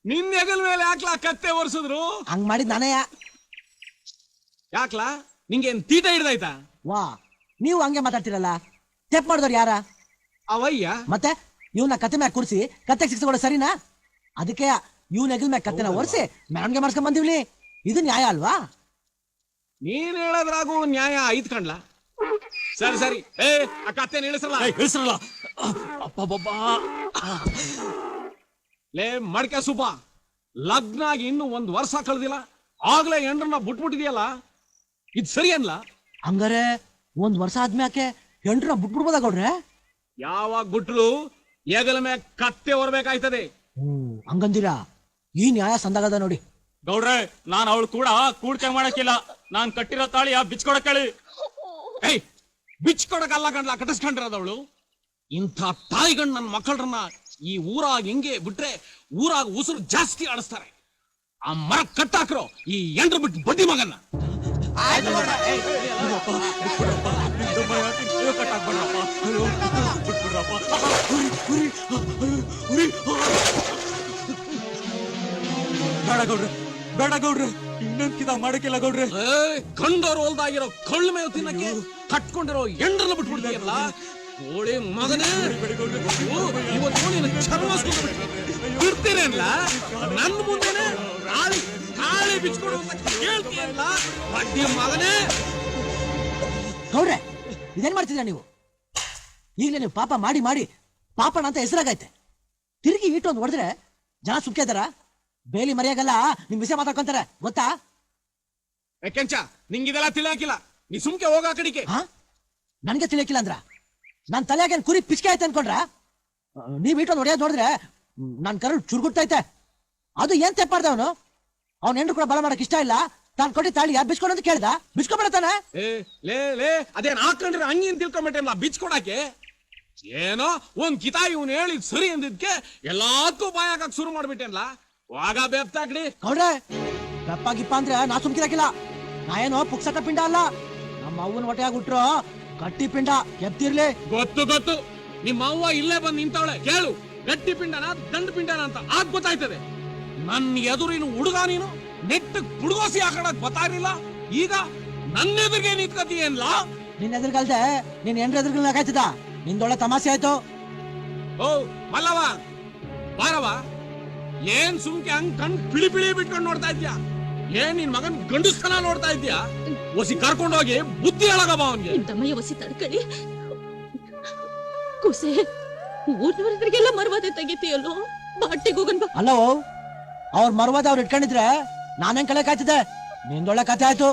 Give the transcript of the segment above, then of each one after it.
ನಿನ್ ಹೆಗಲ್ ಮೇಲೆ ಯಾಕ್ಲಾ ಕತ್ತೆ ಒರ್ಸಿದ್ರು? ಹಂಗ್ ಮಾಡಿದ್ ನಾನೇ. ಯಾಕ್ಲಾ ನಿಂಗೇನ್ ತೀಟ ಹಿಡ್ದಾಯ್ತಾ? ವಾ, ನೀವು ಹಂಗೆ ಮಾತಾಡ್ತಿರಲ್ಲ. ಸ್ಟೆಪ್ ಮಾಡಿದವ್ರು ಯಾರ? ಅವಯ್ಯ. ಮತ್ತೆ ಇವ್ನ ಕತ್ತೆ ಮ್ಯಾಗ ಕೂರಿಸಿ ಕತ್ತೆ ಶಿಕ್ಷೆ ಕೊಡೋ ಸರಿನಾ? ಅದಕ್ಕೆ ಇವ್ನ ಹೆಗಲ್ ಮ್ಯಾಗ ಕತ್ತೆನ ಒರ್ಸಿ ಮೆರವಣಿಗೆ ಮಾಡ್ಸ್ಕೊಂಡ್ ಬಂದಿವ್ಲಿ. ಇದು ನ್ಯಾಯ ಅಲ್ವಾ? ನೀನ್ ಹೇಳೋದ್ರಾಗೂ ನ್ಯಾಯ ಐತ್ ಕಣ್ಲಾ. ಸರಿ ಸರಿ, ಆ ಕತ್ತೆನ ಇಳಿಸಲ್ಲ. ಇಳಿಸಲ್ಲ. ಅಪ್ಪಬ್ಬಾ, ಲೇ ಮಡ್ಕೆ ಸುಬ್ಬ, ಲಗ್ನ ಆಗಿ ಇನ್ನು 1 ವರ್ಷ ಕಳೆದಿಲ್ಲ, ಆಗ್ಲೇ ಹೆಂಡ್ರನ್ನ ಬಿಟ್ಬಿಟ್ಟಿದ್ಯಲ್ಲ, ಇದ್ ಸರಿ ಅನ್ಲ? ಹಂಗಾರೆ 1 ವರ್ಷ ಆದ್ಮ್ಯಾಕೆ ಹೆಂಡ್ರನ್ನ ಬಿಟ್ಬಿಡ್ಬೋದ ಗೌಡ್ರೆ? ಯಾವಾಗ ಬಿಟ್ರು ಹೆಗಲ ಮ್ಯಾಗ ಕತ್ತೆ ಹೊರಬೇಕಾಯ್ತದೆ. ಹಂಗಂದಿರಾ? ಈ ನ್ಯಾಯ ಸಂದಾಗದ ನೋಡಿ. ಗೌಡ್ರೆ, ನಾನ್ ಅವಳು ಕೂಡ ಕೂಡ್ಕೆ ಮಾಡಕ್ಕಿಲ್ಲ. ನಾನ್ ಕಟ್ಟಿರೋ ತಾಳಿಯ ಬಿಚ್ಕೊಡಕ್ಕಳಿ. ಬಿಚ್ಕೊಡಕಲ್ಲ ಗಂಡ್ಲ, ಕಟ್ಟಿಸ್ಕೊಂಡಿರೋದವಳು. ಇಂಥ ತಾಯಿಗಂಡ್ ನನ್ನ ಮಕ್ಕಳನ್ನ ಈ ಊರಾಗ ಹಿಂಗೆ ಬಿಟ್ರೆ ಊರಾಗ ಉಸಿರು ಜಾಸ್ತಿ ಆಡಿಸ್ತಾರೆ. ಆ ಮರ ಕಟ್ಟಾಕ್ರೋ ಈ ಎಂಡ್ರು ಬಿಟ್ಟು ಬಡ್ಡಿ ಮಗನ್ನ. ಬೇಡ ಗೌಡ್ರೆ, ಬೇಡ ಗೌಡ್ರೆ, ಇನ್ನೊಂದ್ಕಿದ ಮಾಡಕ್ಕಿಲ್ಲ ಗೌಡ್ರೆ. ಕಂಡೋರು ಹೊಲ್ದಾಗಿರೋ ಕಳ್ಳ ಮೇವು ತಿನ್ನಕ್ಕೆ ಕಟ್ಕೊಂಡಿರೋ ಎಂಡ್ರನ್ನ ಬಿಟ್ಬಿಡ್ತೀಯಲ್ಲ ಕೋಳಿ ಮಗನೇ. ಇವತ್ತು ಚರ್ಮ ಬಿಡ್ತೀರಲ್ಲ ನನ್ನ ಮುಂದೆನೆ ತಾಳಿ ತಾಳಿ ಬಿಚ್ಕೊಡು ಅಂತ ಹೇಳ್ತೀಯಲ್ಲ ಬಡ್ಡಿ ಮಗನೇ. ಗೌಡ್ರೆ, ಇದೇನ್ ಮಾಡ್ತಿದ್ರ ನೀವು? ಈಗಲೇ ನೀವು ಪಾಪ ಮಾಡಿ ಮಾಡಿ ಪಾಪಣ ಅಂತ ಹೆಸರಾಗೈತೆ. ತಿರುಗಿ ಈಟೊಂದು ಹೊಡೆದ್ರೆ ಜನ ಸುಮ್ಕೆ ಇದಾರ? ಬೇಲಿ ಮರಿಯಾಗಲ್ಲ ನಿಮ್ ವಿಷಯ ಮಾತಾಡ್ಕೊಂತಾರೆ ಗೊತ್ತಾ? ಕೆಂಚ, ನಿಂಗಿದೆಲ್ಲ ತಿಳಿಯಾಕಿಲ್ಲ, ನೀ ಸುಮ್ಕೆ ಹೋಗ ಕಡಿಕೆ. ನನ್ಗೆ ತಿಳಿಯಕ್ಕಿಲ್ಲ ಅಂದ್ರ ನಾನ್ ತಲೆಯಾಗೇನ್ ಕುರಿ ಪಿಚ್ಕೆ ಆಯ್ತು ಅನ್ಕೊಂಡ್ರ? ನೀವ್ ಈಟೊಂದು ಹೊಡೆಯೋದ್ ನೋಡಿದ್ರೆ ನನ್ ಕರಳು ಚುರುಗುಟ್ತೈತೆ. ಅದು ಏನ್ ತೆಪ್ಪಾರ್ದವನು? ಅವ್ನ ಹೆಂಡ್ರು ಕೂಡ ಬಲ ಮಾಡಕ್ ಇಷ್ಟ ಇಲ್ಲ, ತಾನ್ ಕೊಟ್ಟಿ ತಾಳಿ ಯಾರು ಬಿಚ್ಕೊಂಡು ಅಂತ ಕೇಳ್ದ? ಬಿಚ್ಕೊಬಿಡತಾನೆ. ಲೇ ಅದೇನ್ ಹಾಕೊಂಡ್ರೆ ಹಂಗೇನ್ ತಿಳ್ಕೊಂಬಿಟ್ಟಲ್ಲ ಬಿಚ್ಕೊಡಾಕೆ. ಏನೋ ಒಂದ್ ಕಿತಾ ಇವ್ನು ಹೇಳಿ ಸರಿ ಅಂದಿದ್ಕೆ ಎಲ್ಲಾದ್ಕೂ ಬಾಯಾಗ ಶುರು ಮಾಡ್ಬಿಟ್ಟೇನ್ಲ. ವಾಗ ಬೇಪ್ತಾಕ್ಡಿ. ಗೌಡ್ರೆ, ಬೆಪ್ಪ ಗಿಪ್ಪ ಅಂದ್ರೆ ನಾ ಸುಮ್ಕಿರಾಕಿಲ್ಲ. ನಾ ಏನೋ ಪುಕ್ಸಟ ಪಿಂಡ ಅಲ್ಲ. ನಮ್ಮ ಅವ್ವನ ಹೊಟ್ಟೆಯಾಗ ಹುಟ್ರು ಗಟ್ಟಿ ಪಿಂಡ, ಎಬ್ತಿರ್ಲಿ. ಗೊತ್ತು, ನಿಮ್ಮ ಅವ್ವ ಇಲ್ಲೇ ಬಂದ್ ನಿಂತವಳೆ. ಕೇಳು, ಗಟ್ಟಿ ಪಿಂಡನ ದಂಡ ಪಿಂಡನ ಅಂತ ಆಗ ಗೊತ್ತಾಯ್ತದೆ. ನನ್ನ ಎದುರಿನ ಹುಡುಗ ನೀನು ನೆಟ್ಟಗ್ ಪುಡ್ಗೋಸಿ ಹಾಕಡಕ್ ಗೊತ್ತಾಗ್ಲಿಲ್ಲ. ಈಗ ನನ್ನ ಎದುರಿಗೆ ನಿಂತ್ಕತೀಯನ್ಲ. ನಿನ್ ಎದುರ್ಗಲ್ದೆ ನೀನ್ ಎಂಡ್ರ ಎದುರ್ಗಲ್ ಆಯ್ತದ. ನಿಂದೊಳ್ಳೆ ತಮಾಷೆ ಆಯ್ತು. ಓ ಮಲ್ಲವ, ಬಾರವ. ಏನ್ ಸುಮ್ಕೆ ಹಂಗ್ ಕಣ್ ಪಿಳಿ ಪಿಳಿ ಬಿಟ್ಕೊಂಡು ನೋಡ್ತಾ ಇದ್ಯಾ? ಏನ್ ನಿನ್ ಮಗನ್ ಗಂಡಸ್ತನ ನೋಡ್ತಾ ಇದ್ಯಾ? ಒಸಿ ಕರ್ಕೊಂಡೋಗಿ ಬುದ್ಧಿ ಹೇಳಗಬ ಅವನ್ಗೆ. ತಮ್ಮಯ್ಯ ಒಸಿ ತಡ್ಕಳಿ. ಕುಸೆ ಊರ್ನವರಿಗೆಲ್ಲ ಮರ್ವಾದೆ ತೆಗಿತೀಯಲ್ಲೋ, ಬಾಟಿಗೆ ಹೋಗನ್ ಬಾ. ಅಲ್ಲೋ, ಅವ್ರ ಮರ್ವಾದ ಅವ್ರು ಇಟ್ಕೊಂಡಿದ್ರೆ ನಾನೇನ್ ಕಲೆ ಕಾಯ್ತಿದ್ದೆ. ನಿಂದೊಳ್ಳೆ ಕತೆ ಆಯ್ತು.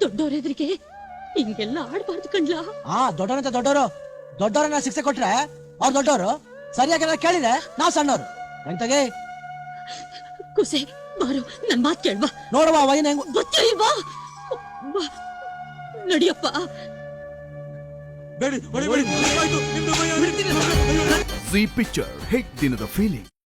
ದೊಡ್ಡವ್ರೆದ್ರಿಗೆ ಹಿಂಗೆಲ್ಲ ಆಡ್ಬಾರ್ದು ಕಣ್ಲಾ. ದೊಡ್ಡವರಂತ ದೊಡ್ಡವ್ರನ್ನ ಶಿಕ್ಷೆ ಕೊಟ್ರೆ ಅವ್ರು ದೊಡ್ಡವರು, ಸರಿಯಾಗಿ ಕೇಳಿದ್ರೆ ನಾವ್ ಸಣ್ಣವ್ರು. ಎಂತಗೆ ಕುಸೆ ಬಾರೋ, ನನ್ ಮಾತ್ ಕೇಳ್ವಾ. ನೋಡುವ ವೈನ್ ಹೆಂಗ್ ಗೊತ್ತೇ ಇಲ್ವಾ? ನಡಿಯಪ್ಪ. ಬೇಡಿ, ಹೊಡಿ, ಹೊಡಿ. ಜಿ ಪಿಕ್ಚರ್ ಹಿಟ್ ದಿನದ ಫೀಲಿಂಗ್.